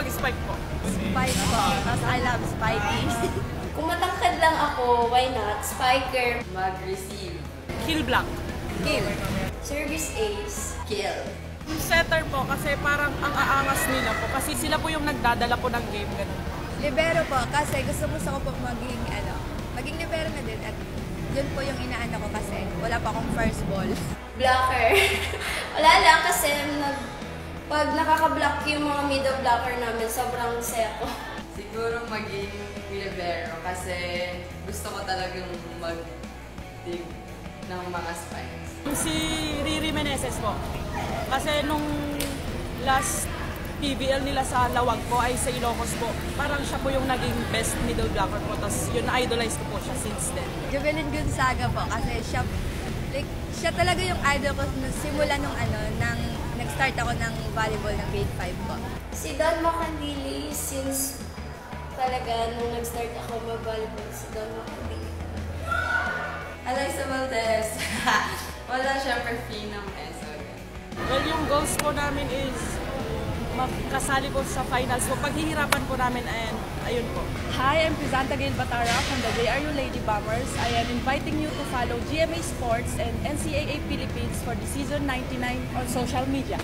mag-spike po. Spike po, tapos I love spiky. Kung matangkad lang ako, why not? Spiker. Mag-receive. Kill block. Kill. Service ace. Kill. Setter po kasi parang ang aangas nila po kasi sila po yung nagdadala po ng game. Ganun. Libero po, kasi gusto ko po maging libero na din at yun po yung inaano ko kasi wala pa akong first ball. Blocker. Wala lang kasi pag nakaka-block yung mga middle blocker namin, sobrang saya ko. Siguro maging libero kasi gusto ko talagang mag-dig ng mga spikes. Si Riri Meneses po. Kasi nung last PBL nila sa Lawag po ay sa Ilocos po. Parang siya po yung naging best middle blocker po. Tapos yun, na-idolize ko po siya since then. Juvelin Gonzaga po kasi siya talaga yung idol ko simula nung nang nag-start ako ng volleyball ng grade 5 po. Si Don Macandili, since talaga nung nag-start ako mag-volleyball, si Don Macandili. Alyssa Valdez. Wala syempre fee ng ESO. Well, yung goals po namin is magkasali po sa finals po. Paghihirapan po namin and ayun po. Hi, I'm Crisanta Gail Batara from the JRU Lady Bombers. I am inviting you to follow GMA Sports and NCAA Philippines for the season 99 on social media.